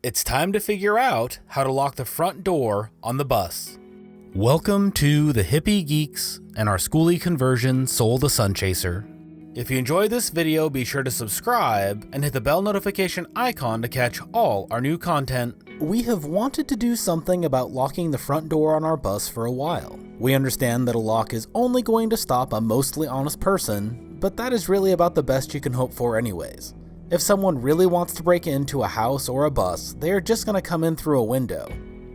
It's time to figure out how to lock the front door on the bus. Welcome to the Hippie, Geeks, and our Skoolie Conversion Soul the Sun Chaser. If you enjoyed this video, be sure to subscribe and hit the bell notification icon to catch all our new content. We have wanted to do something about locking the front door on our bus for a while. We understand that a lock is only going to stop a mostly honest person, but that is really about the best you can hope for anyways. If someone really wants to break into a house or a bus, they are just going to come in through a window.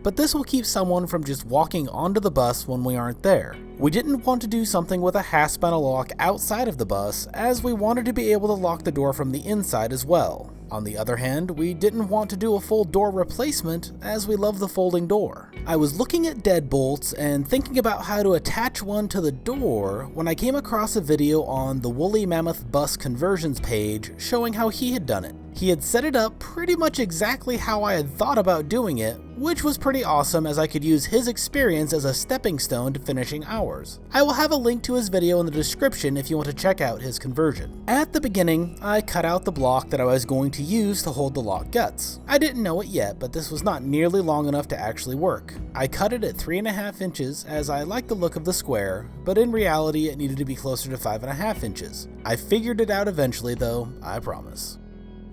But this will keep someone from just walking onto the bus when we aren't there. We didn't want to do something with a hasp and a lock outside of the bus, as we wanted to be able to lock the door from the inside as well. On the other hand, we didn't want to do a full door replacement, as we love the folding door. I was looking at Deadbolts and thinking about how to attach one to the door when I came across a video on the Woolly Mammoth Bus Conversions page showing how he had done it. He had set it up pretty much exactly how I had thought about doing it, which was pretty awesome as I could use his experience as a stepping stone to finishing ours. I will have a link to his video in the description if you want to check out his conversion. At the beginning, I cut out the block that I was going to use to hold the lock guts. I didn't know it yet, but this was not nearly long enough to actually work. I cut it at 3.5 inches as I liked the look of the square, but in reality it needed to be closer to 5.5 inches. I figured it out eventually though, I promise.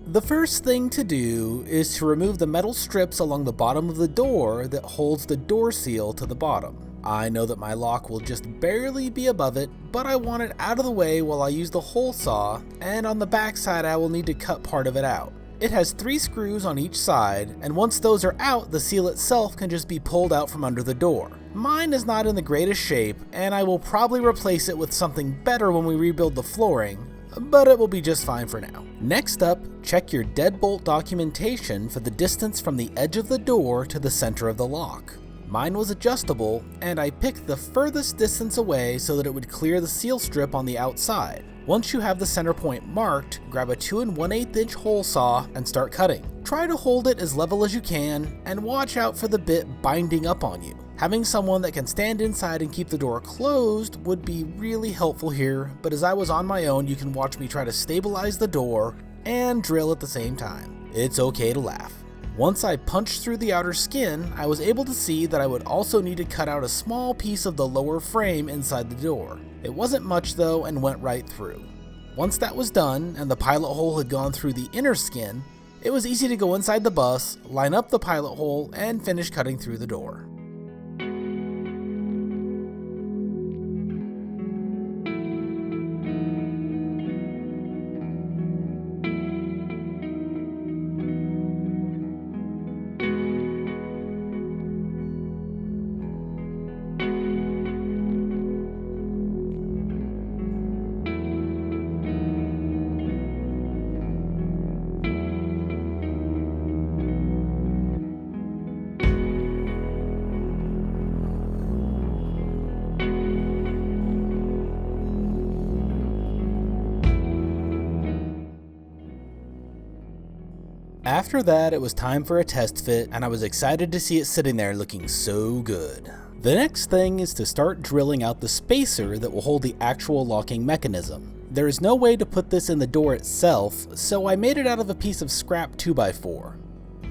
The first thing to do is to remove the metal strips along the bottom of the door that holds the door seal to the bottom. I know that my lock will just barely be above it, but I want it out of the way while I use the hole saw, and on the back side I will need to cut part of it out. It has 3 screws on each side, and once those are out, the seal itself can just be pulled out from under the door. Mine is not in the greatest shape, and I will probably replace it with something better when we rebuild the flooring, but it will be just fine for now. Next up, check your Deadbolt documentation for the distance from the edge of the door to the center of the lock. Mine was adjustable, and I picked the furthest distance away so that it would clear the seal strip on the outside. Once you have the center point marked, grab a 2 1/8 inch hole saw and start cutting. Try to hold it as level as you can, and watch out for the bit binding up on you. Having someone that can stand inside and keep the door closed would be really helpful here, but as I was on my own, you can watch me try to stabilize the door and drill at the same time. It's okay to laugh. Once I punched through the outer skin, I was able to see that I would also need to cut out a small piece of the lower frame inside the door. It wasn't much though and went right through. Once that was done and the pilot hole had gone through the inner skin, it was easy to go inside the bus, line up the pilot hole, and finish cutting through the door. After that, it was time for a test fit, and I was excited to see it sitting there looking so good. The next thing is to start drilling out the spacer that will hold the actual locking mechanism. There is no way to put this in the door itself, so I made it out of a piece of scrap 2x4.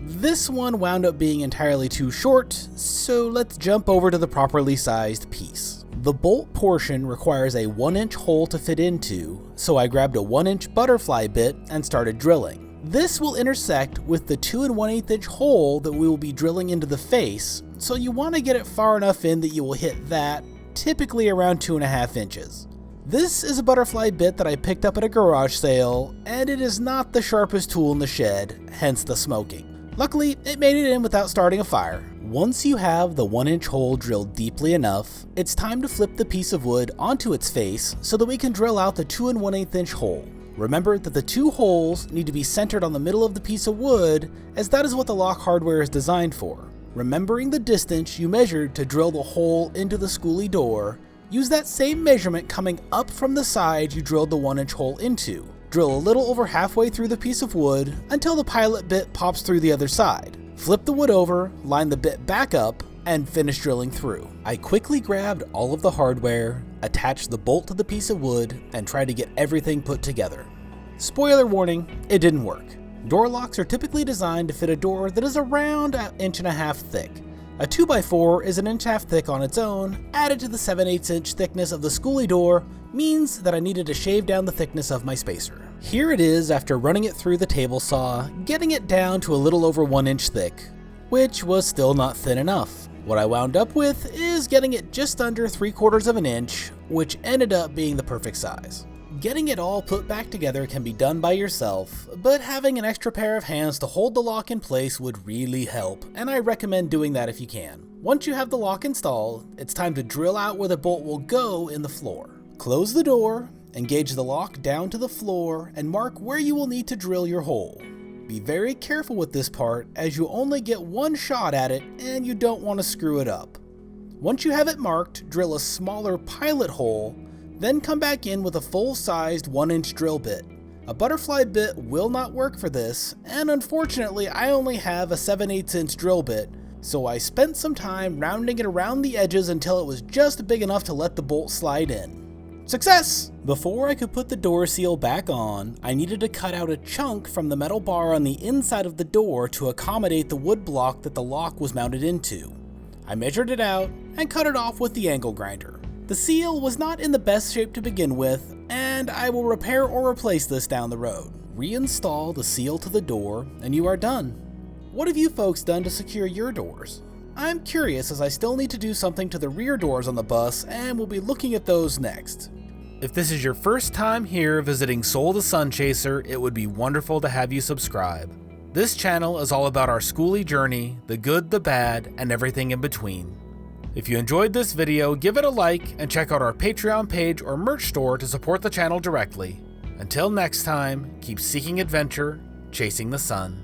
This one wound up being entirely too short, so let's jump over to the properly sized piece. The bolt portion requires a 1-inch hole to fit into, so I grabbed a 1-inch butterfly bit and started drilling. This will intersect with the 2 1/8 inch hole that we will be drilling into the face, so you want to get it far enough in that you will hit that, typically around 2.5 inches. This is a butterfly bit that I picked up at a garage sale, and it is not the sharpest tool in the shed, hence the smoking. Luckily, it made it in without starting a fire. Once you have the 1-inch hole drilled deeply enough, it's time to flip the piece of wood onto its face so that we can drill out the 2 1/8 inch hole. Remember that the 2 holes need to be centered on the middle of the piece of wood, as that is what the lock hardware is designed for. Remembering the distance you measured to drill the hole into the Skoolie door, use that same measurement coming up from the side you drilled the 1-inch hole into. Drill a little over halfway through the piece of wood until the pilot bit pops through the other side. Flip the wood over, line the bit back up, and finish drilling through. I quickly grabbed all of the hardware, attached the bolt to the piece of wood, and tried to get everything put together. Spoiler warning, it didn't work. Door locks are typically designed to fit a door that is around 1.5 inches thick. A 2x4 is 1.5 inches thick on its own. Added to the 7/8 inch thickness of the Skoolie door means that I needed to shave down the thickness of my spacer. Here it is after running it through the table saw, getting it down to a little over 1 inch thick, which was still not thin enough. What I wound up with is getting it just under 3/4 of an inch, which ended up being the perfect size. Getting it all put back together can be done by yourself, but having an extra pair of hands to hold the lock in place would really help, and I recommend doing that if you can. Once you have the lock installed, it's time to drill out where the bolt will go in the floor. Close the door, engage the lock down to the floor, and mark where you will need to drill your hole. Be very careful with this part, as you only get one shot at it and you don't want to screw it up. Once you have it marked, drill a smaller pilot hole, then come back in with a full-sized 1-inch drill bit. A butterfly bit will not work for this, and unfortunately I only have a 7/8 inch drill bit, so I spent some time rounding it around the edges until it was just big enough to let the bolt slide in. Success! Before I could put the door seal back on, I needed to cut out a chunk from the metal bar on the inside of the door to accommodate the wood block that the lock was mounted into. I measured it out and cut it off with the angle grinder. The seal was not in the best shape to begin with, and I will repair or replace this down the road. Reinstall the seal to the door, and you are done. What have you folks done to secure your doors? I'm curious, as I still need to do something to the rear doors on the bus, and we'll be looking at those next. If this is your first time here visiting Soul the Sunchaser, it would be wonderful to have you subscribe. This channel is all about our Skoolie journey, the good, the bad, and everything in between. If you enjoyed this video, give it a like and check out our Patreon page or merch store to support the channel directly. Until next time, keep seeking adventure, chasing the sun.